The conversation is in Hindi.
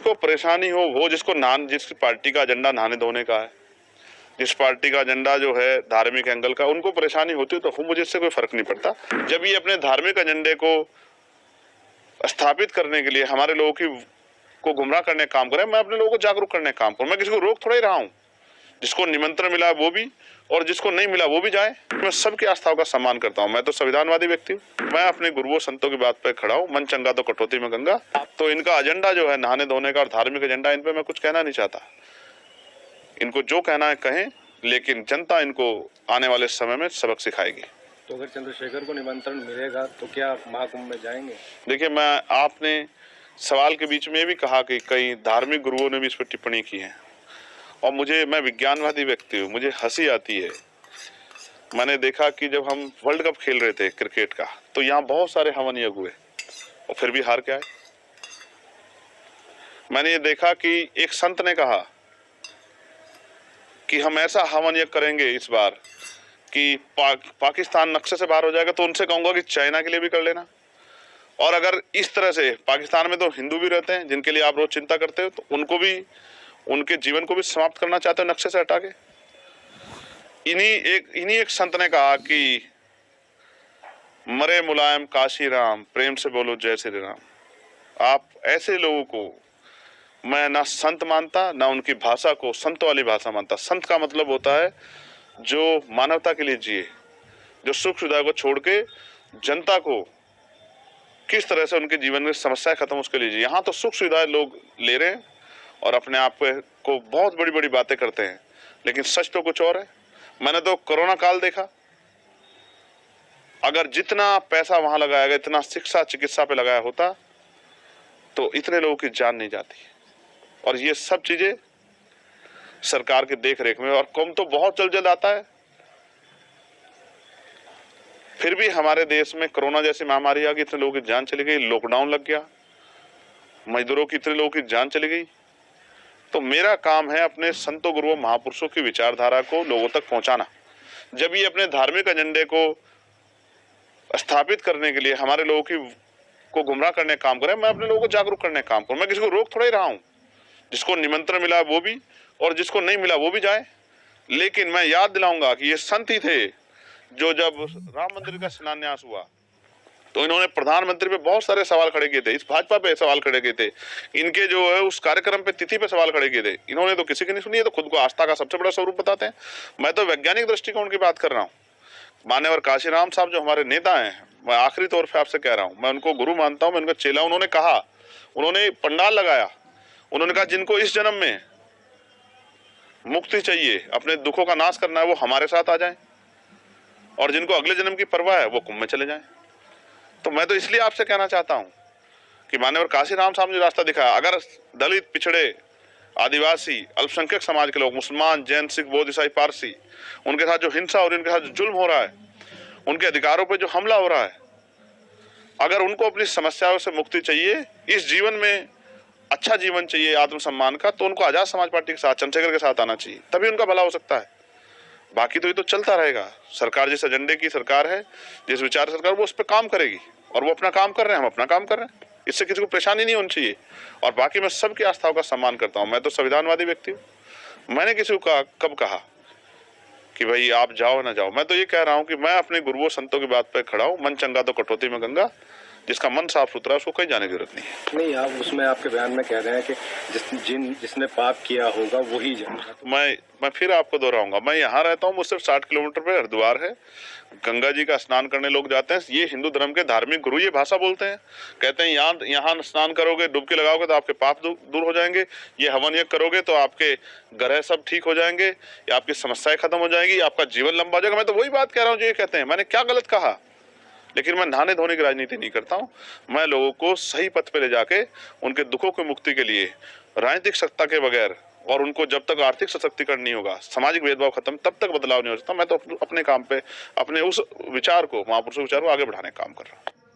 जिसको परेशानी हो, वो जिस पार्टी का एजेंडा नहाने धोने का है, जिस पार्टी का एजेंडा जो है धार्मिक एंगल का, उनको परेशानी होती है तो मुझे इससे कोई फर्क नहीं पड़ता। जब ये अपने धार्मिक एजेंडे को स्थापित करने के लिए हमारे लोगों को गुमराह करने का काम करे, मैं अपने लोगों को जागरूक करने का काम करूं। मैं किसी को रोक थोड़ा ही रहा हूं। जिसको निमंत्रण मिला वो भी और जिसको नहीं मिला वो भी जाए। मैं सबकी आस्थाओं का सम्मान करता हूं। मैं तो संविधानवादी व्यक्ति हूं। मैं अपने गुरुओं संतों की बात पे खड़ा हूं। मन चंगा तो कटौती में गंगा। तो इनका एजेंडा जो है नहाने धोने का और धार्मिक एजेंडा, इन पे मैं कुछ कहना नहीं चाहता। इनको जो कहना है कहें, लेकिन जनता इनको आने वाले समय में सबक सिखाएगी। तो अगर चंद्रशेखर को निमंत्रण मिलेगा तो क्या महाकुंभ में जाएंगे? देखिए, आपने सवाल के बीच में भी कहा कि कई धार्मिक गुरुओं ने भी इस पर टिप्पणी की है, और मैं विज्ञानवादी व्यक्ति हूँ, मुझे हंसी आती है। मैंने देखा कि जब हम वर्ल्ड कप खेल रहे थे क्रिकेट का, तो यहाँ बहुत सारे हवन यज्ञ हुए और फिर भी हार के आए। मैंने ये देखा कि एक संत ने कहा कि हम ऐसा हवन यज्ञ करेंगे इस बार कि पाकिस्तान नक्शे से बाहर हो जाएगा। तो उनसे कहूंगा कि चाइना के लिए भी कर लेना। और अगर इस तरह से, पाकिस्तान में तो हिंदू भी रहते हैं जिनके लिए आप रोज चिंता करते हो, तो उनको भी, उनके जीवन को भी समाप्त करना चाहते हो नक्शे से हटा के। इन्हीं एक संत ने कहा कि मरे मुलायम काशी राम, प्रेम से बोलो जय श्री राम। आप ऐसे लोगों को मैं ना संत मानता, ना उनकी भाषा को संत वाली भाषा मानता। संत का मतलब होता है जो मानवता के लिए जिए, जो सुख सुविधा को छोड़ के जनता को किस तरह से उनके जीवन में समस्याएं खत्म, उसके लिए जिए। यहाँ तो सुख सुविधाएं लोग ले रहे हैं और अपने आप को बहुत बड़ी बड़ी बातें करते हैं, लेकिन सच तो कुछ और है। मैंने तो कोरोना काल देखा, अगर जितना पैसा वहां लगाया गया, इतना शिक्षा चिकित्सा पे लगाया होता, तो इतने लोगों की जान नहीं जाती। और ये सब चीजें सरकार की देख रेख में, और कम तो बहुत जल्द जल्द आता है। फिर भी हमारे देश में कोरोना जैसी महामारी आ गई, इतने लोगों की जान चली गई, लॉकडाउन लग गया, मजदूरों की, इतने लोगों की जान चली गई। तो मेरा काम है अपने संतों गुरुओं महापुरुषों की विचारधारा को लोगों तक पहुंचाना। जब ये अपने धार्मिक एजेंडे को स्थापित करने के लिए हमारे लोगों को गुमराह करने का काम करें, मैं अपने लोगों को जागरूक करने का काम करूं। मैं किसी को रोक थोड़ा ही रहा हूं। जिसको निमंत्रण मिला वो भी और जिसको नहीं मिला वो भी जाए। लेकिन मैं याद दिलाऊंगा कि ये संत ही थे जो जब राम मंदिर का शिलान्यास हुआ तो इन्होंने प्रधानमंत्री पे बहुत सारे सवाल खड़े किए थे, इस भाजपा पे सवाल खड़े किए थे, इनके जो है उस कार्यक्रम पे तिथि पे सवाल खड़े किए थे। इन्होंने तो किसी की नहीं सुनी है, तो खुद को आस्था का सबसे बड़ा स्वरूप बताते हैं। मैं तो वैज्ञानिक दृष्टिकोण की बात कर रहा हूँ। मान्यवर काशीराम साहब जो हमारे नेता हैं, मैं आखिरी तौर पर आपसे कह रहा हूँ, मैं उनको गुरु मानता हूँ, मैं उनका चेला। उन्होंने कहा, उन्होंने पंडाल लगाया, उन्होंने कहा जिनको इस जन्म में मुक्ति चाहिए, अपने दुखों का नाश करना है, वो हमारे साथ आ जाएं, और जिनको अगले जन्म की परवाह है वो कुंभ में चले जाएं। तो मैं तो इसलिए आपसे कहना चाहता हूं कि मान्यवर काशीराम साहब ने रास्ता दिखाया। अगर दलित, पिछड़े, आदिवासी, अल्पसंख्यक समाज के लोग, मुसलमान, जैन, सिख, बौद्ध, ईसाई, पारसी, उनके साथ जो हिंसा और इनके साथ जो जुल्म हो रहा है, उनके अधिकारों पर जो हमला हो रहा है, अगर उनको अपनी समस्याओं से मुक्ति चाहिए, इस जीवन में अच्छा जीवन चाहिए आत्मसम्मान का, तो उनको आजाद समाज पार्टी के साथ, चंद्रशेखर के साथ आना चाहिए, तभी उनका भला हो सकता है। बाकी तो ये तो चलता रहेगा। सरकार जिस एजेंडे की सरकार है, जिस विचार सरकार, वो उस पर काम करेगी, और वो अपना काम कर रहे हैं, हम अपना काम कर रहे हैं। इससे किसी को परेशानी नहीं होनी चाहिए। और बाकी मैं सबकी आस्थाओं का सम्मान करता हूं। मैं तो संविधानवादी व्यक्ति हूं। मैंने किसी को कब कहा कि भाई आप जाओ ना जाओ? मैं तो ये कह रहा हूं कि मैं अपने गुरुओं संतों की बात पर खड़ा हूं। मन चंगा तो कटौती में गंगा। जिसका मन साफ सुथरा है उसको कहीं जाने की जरूरत नहीं है। आप उसमें आपके बयान में कह रहे हैं कि जिसने पाप किया होगा वही जाएगा। मैं फिर आपको दोहराऊंगा, मैं यहाँ रहता हूँ, मुझसे 60 किलोमीटर पे हरिद्वार है। गंगा जी का स्नान करने लोग जाते हैं। ये हिंदू धर्म के धार्मिक गुरु ये भाषा बोलते हैं, कहते हैं यहाँ स्नान करोगे, डुबकी लगाओगे तो आपके पाप दूर हो जाएंगे, ये हवन यज्ञ करोगे तो आपके ग्रह सब ठीक हो जाएंगे, या आपकी समस्याएं खत्म हो जाएंगी, आपका जीवन लंबा हो जाएगा। मैं तो वही बात कह रहा हूँ जो ये कहते हैं। मैंने क्या गलत कहा? लेकिन मैं नहाने धोने की राजनीति नहीं करता हूं। मैं लोगों को सही पथ पे ले जाके उनके दुखों की मुक्ति के लिए राजनीतिक सत्ता के बगैर, और उनको जब तक आर्थिक सशक्तिकरण नहीं होगा, सामाजिक भेदभाव खत्म, तब तक बदलाव नहीं हो सकता। मैं तो अपने काम पे, अपने उस विचार को, महापुरुषों विचार को आगे बढ़ाने का काम कर रहा हूँ।